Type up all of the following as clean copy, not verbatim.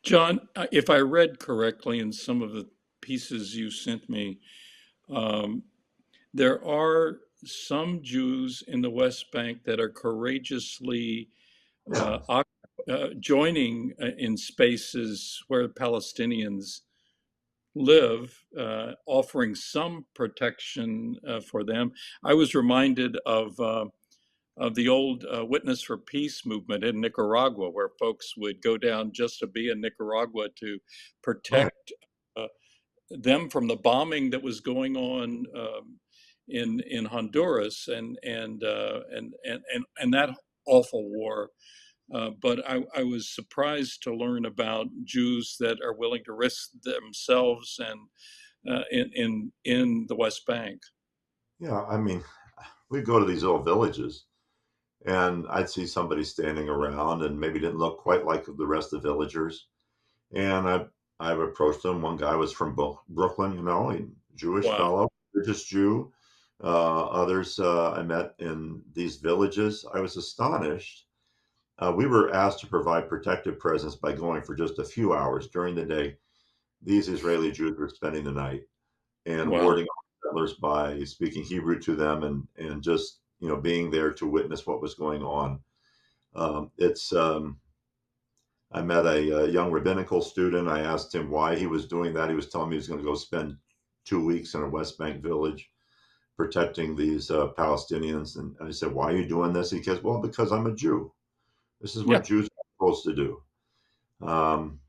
John, if I read correctly in some of the pieces you sent me, um, there are some Jews in the West Bank that are courageously Yeah, joining in spaces where Palestinians live, offering some protection for them. I was reminded of the old Witness for Peace movement in Nicaragua, where folks would go down just to be in Nicaragua to right. protect uh, them from the bombing that was going on in Honduras and that awful war. But I was surprised to learn about Jews that are willing to risk themselves and in the West Bank. Yeah, I mean, we'd go to these little villages and I'd see somebody standing around and maybe didn't look quite like the rest of the villagers. And I've approached them. One guy was from Brooklyn, a Jewish Wow. fellow, religious Jew. Others I met in these villages. I was astonished. We were asked to provide protective presence by going for just a few hours during the day. These Israeli Jews were spending the night and Wow. warding off settlers by speaking Hebrew to them and just being there to witness what was going on. It's I met a young rabbinical student. I asked him why he was doing that. He was telling me he was going to go spend 2 weeks in a West Bank village protecting these Palestinians. And I said, "Why are you doing this?" He goes, "Well, because I'm a Jew. This is what Yeah. Jews are supposed to do."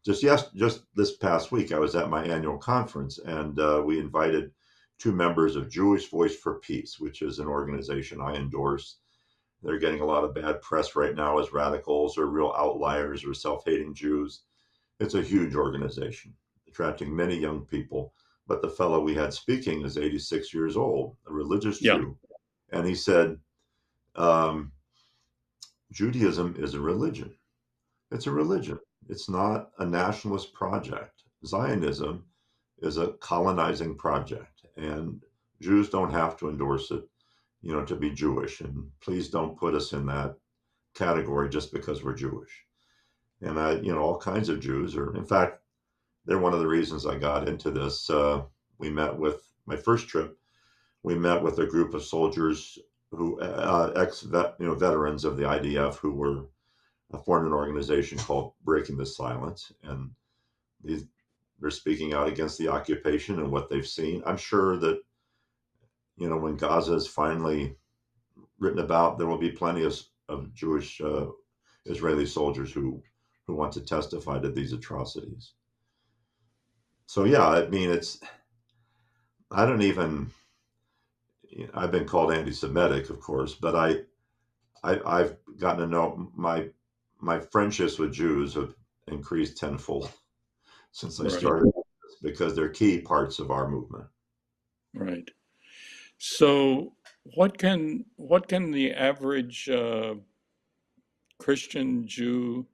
Just this past week, I was at my annual conference, and we invited two members of Jewish Voice for Peace, which is an organization I endorse. They're getting a lot of bad press right now as radicals or real outliers or self-hating Jews. It's a huge organization, attracting many young people. But the fellow we had speaking is 86 years old, a religious Yeah. Jew, and he said, um, "Judaism is a religion. It's a religion. It's not a nationalist project. Zionism is a colonizing project, and Jews don't have to endorse it, to be Jewish. And please don't put us in that category just because we're Jewish." And all kinds of Jews are, in fact, they're one of the reasons I got into this. We met with my first trip. We met with a group of soldiers who veterans of the IDF who were formed an organization called Breaking the Silence, and these, they're speaking out against the occupation and what they've seen. I'm sure that when Gaza is finally written about, there will be plenty of Jewish Israeli soldiers who want to testify to these atrocities. So yeah, I mean, I don't even I've been called anti-Semitic, of course, but I've gotten to know my friendships with Jews have increased tenfold since I Right. started this because they're key parts of our movement. Right. So, what can the average Christian, Jew,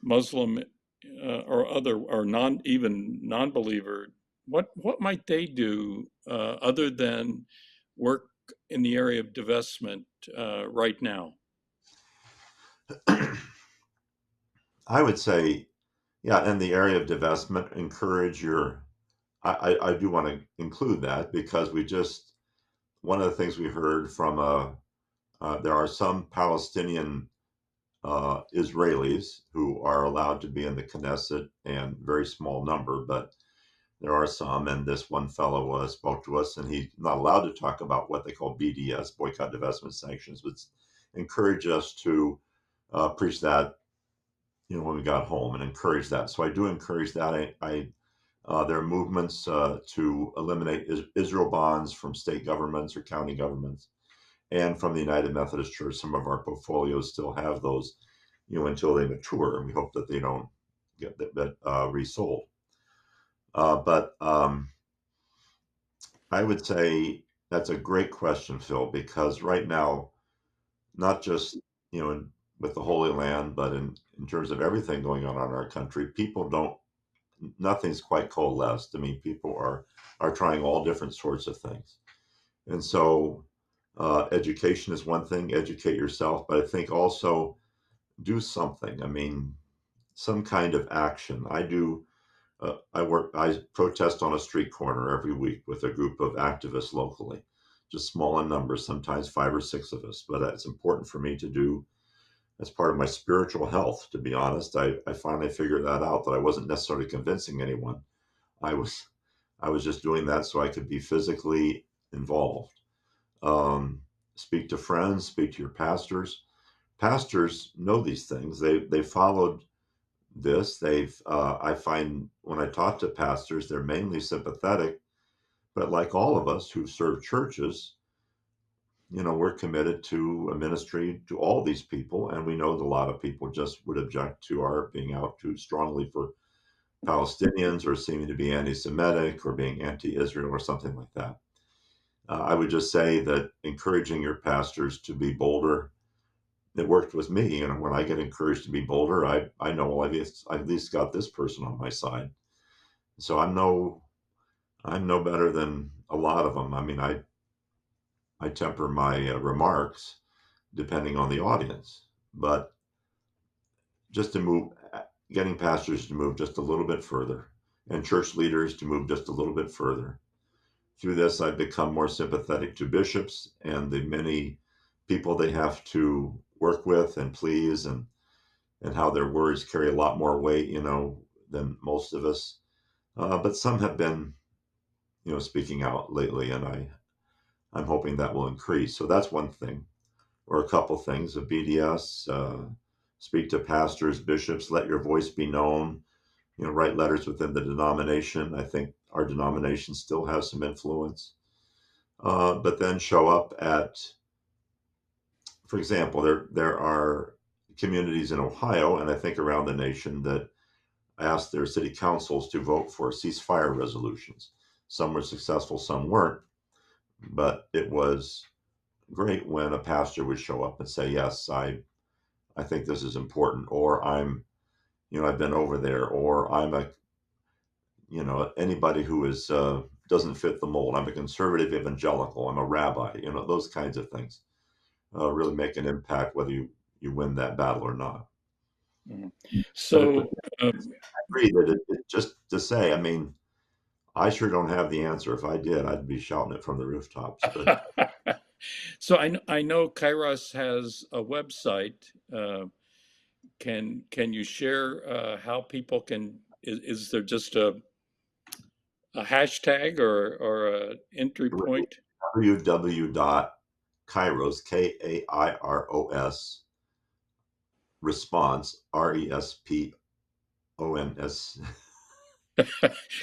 Muslim, or other or non even non-believer, what might they do other than work in the area of divestment right now? I would say, yeah, in the area of divestment, encourage your. I do want to include that because one of the things we heard from there are some Palestinian Israelis who are allowed to be in the Knesset, and very small number, but there are some. And this one fellow spoke to us, and he's not allowed to talk about what they call BDS, boycott, divestment, sanctions, but encourage us to preach that, when we got home, and encourage that. So I do encourage that. There are movements to eliminate Israel bonds from state governments or county governments, and from the United Methodist Church. Some of our portfolios still have those, until they mature, and we hope that they don't get resold. But I would say that's a great question, Phil, because right now, not just with the Holy Land, but in terms of everything going on in our country, people don't. Nothing's quite coalesced. I mean, people are trying all different sorts of things, and so education is one thing. Educate yourself, but I think also do something. I mean, some kind of action. I protest on a street corner every week with a group of activists locally, just small in numbers, sometimes 5 or 6 of us, but it's important for me to do as part of my spiritual health, to be honest. I finally figured that out, that I wasn't necessarily convincing anyone. I was, I was just doing that so I could be physically involved. Speak to friends, speak to your pastors. Pastors know these things. They followed this. I find when I talk to pastors, they're mainly sympathetic, but like all of us who serve churches, we're committed to a ministry to all these people, and we know that a lot of people just would object to our being out too strongly for Palestinians, or seeming to be anti-Semitic, or being anti-Israel, or something like that. I would just say that encouraging your pastors to be bolder, it worked with me. And when I get encouraged to be bolder, I know, well, I've at least got this person on my side. So I'm no better than a lot of them. I mean, I temper my remarks depending on the audience, but just to move, getting pastors to move just a little bit further, and church leaders to move just a little bit further. Through this, I've become more sympathetic to bishops and the many people they have to work with and please, and how their words carry a lot more weight, than most of us. But some have been, speaking out lately, and I'm hoping that will increase. So that's one thing, or a couple things. A BDS, speak to pastors, bishops, let your voice be known. Write letters within the denomination. I think our denomination still has some influence. But then show up at, for example, there are communities in Ohio, and I think around the nation, that asked their city councils to vote for ceasefire resolutions. Some were successful, some weren't, but it was great when a pastor would show up and say, "Yes, I think this is important," or I've been over there, or I'm a, anybody who is doesn't fit the mold. I'm a conservative evangelical. I'm a rabbi. Those kinds of things really make an impact whether you win that battle or not. Mhm. But at the So, um, I agree that just to say, I mean, I sure don't have the answer. If I did, I'd be shouting it from the rooftops. But so I know Kairos has a website. Can you share how people can? Is there just a hashtag or a entry point? www.kairos, Kairos, response, RESPONS.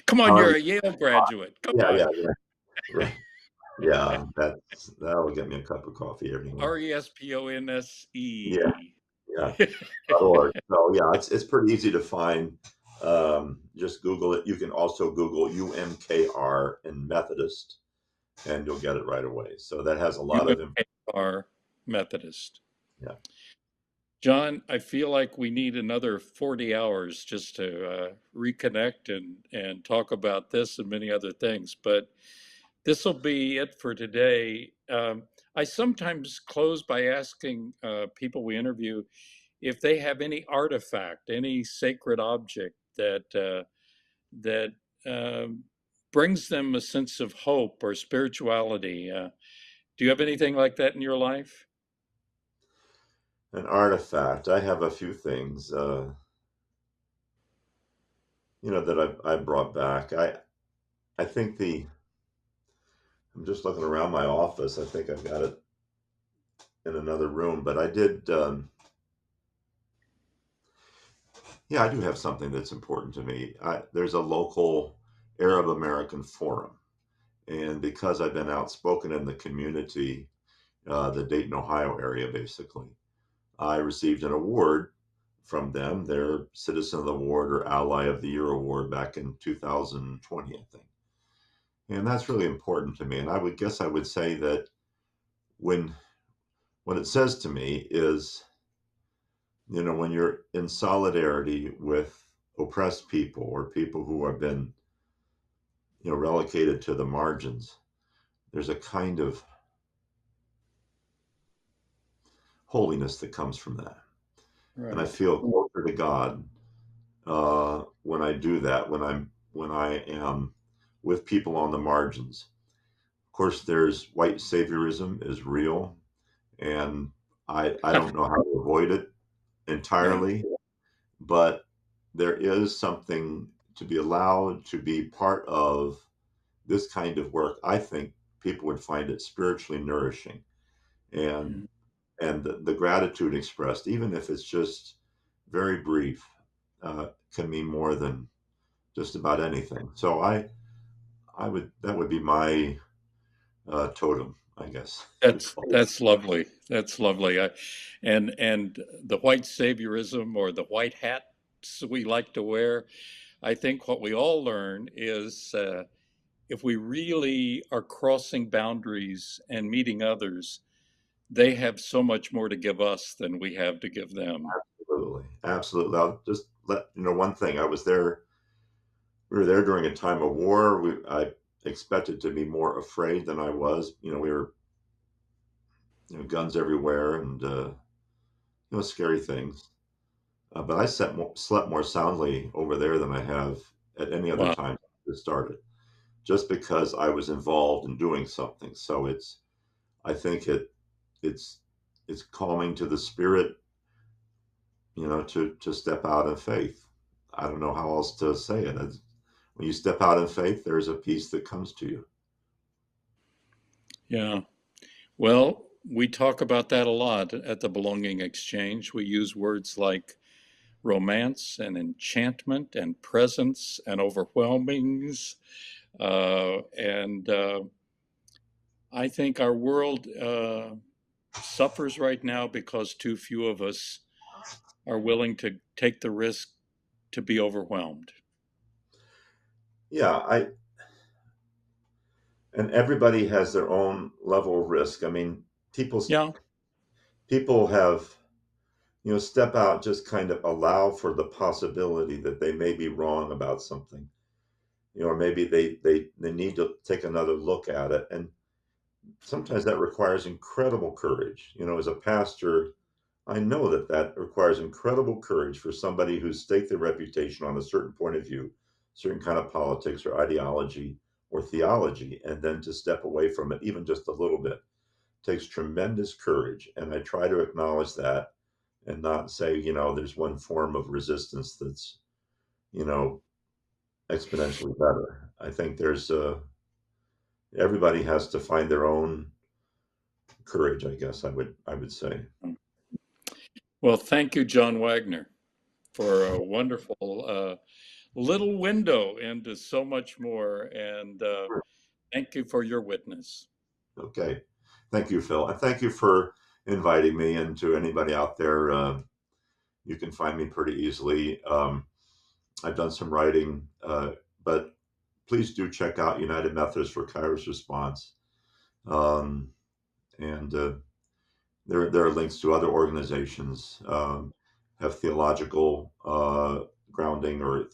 Come on, R- you're a Yale graduate. Come yeah, yeah, on. yeah, right. Yeah, that'll get me a cup of coffee anyway. RESPONSE. Yeah, yeah. .org. So yeah, it's pretty easy to find. Just Google it. You can also Google UMKR and Methodist, and you'll get it right away. So that has a lot of UMKR Methodist. yeah. John, I feel like we need another 40 hours just to reconnect and talk about this and many other things, but this will be it for today. I sometimes close by asking people we interview if they have any artifact, any sacred object that brings them a sense of hope or spirituality. Do you have anything like that in your life? An artifact. I have a few things, that I brought back. I think I'm just looking around my office. I think I've got it in another room, but I did. Yeah, I do have something that's important to me. There's a local Arab American forum, and because I've been outspoken in the community, the Dayton, Ohio area, basically, I received an award from them, their Citizen of the Award or Ally of the Year award back in 2020, I think. And that's really important to me. And I would say that when what it says to me is, when you're in solidarity with oppressed people, or people who have been, relegated to the margins, there's a kind of holiness that comes from that. And I Right. feel closer to God when I do that, when I am with people on the margins. Of course, there's white saviorism is real, and I don't know how to avoid it Yeah. entirely, but there is something to be allowed to be part of this kind of work. I think people would find it spiritually nourishing, and Mm. the gratitude expressed, even if it's just very brief, can mean more than just about anything. So I would that would be my totem, I guess you call it. That's lovely. That's lovely. And the white saviorism or the white hats we like to wear, I think what we all learn is if we really are crossing boundaries and meeting others, they have so much more to give us than we have to give them. Absolutely, absolutely. I'll just let you know one thing. I was there. We were there during a time of war. I expected to be more afraid than I was. We were guns everywhere and scary things. But I slept more soundly over there than I have at any other Wow. time it started, just because I was involved in doing something. So I think it's it's calming to the spirit, to step out in faith. I don't know how else to say it. When you step out in faith, there's a peace that comes to you. Yeah. Well, we talk about that a lot at the Belonging Exchange. We use words like romance and enchantment and presence and overwhelmings. And I think our world suffers right now because too few of us are willing to take the risk to be overwhelmed. Yeah, I and everybody has their own level of risk. I mean, people Yeah. people have step out, just kind of allow for the possibility that they may be wrong about something, or maybe they need to take another look at it. And sometimes that requires incredible courage. As a pastor, I know that that requires incredible courage for somebody who's staked their reputation on a certain point of view, certain kind of politics or ideology or theology, and then to step away from it, even just a little bit, takes tremendous courage. And I try to acknowledge that and not say, there's one form of resistance that's, you know, exponentially better. I think everybody has to find their own courage, I guess I would say. Well, thank you, John Wagner, for a wonderful little window into so much more. And thank you for your witness. Okay. Thank you, Phil. And thank you for inviting me. And to anybody out there, you can find me pretty easily. I've done some writing, but please do check out United Methodist for Kairos Response. Um, and there are links to other organizations, have theological grounding or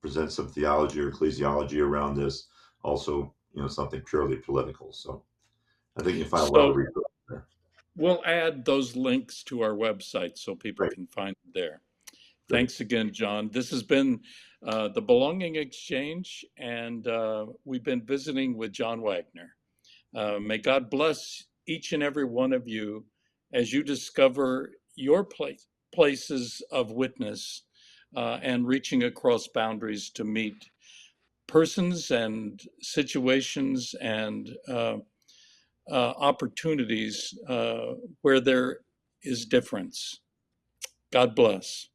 present some theology or ecclesiology around this. Also, something purely political. So I think you can find a lot of So resources there. we'll add those links to our website so people Great. can find it there. Great. Thanks again, John. This has been the Belonging Exchange, and we've been visiting with John Wagner. May God bless each and every one of you as you discover your places of witness and reaching across boundaries to meet persons and situations and opportunities where there is difference. God bless.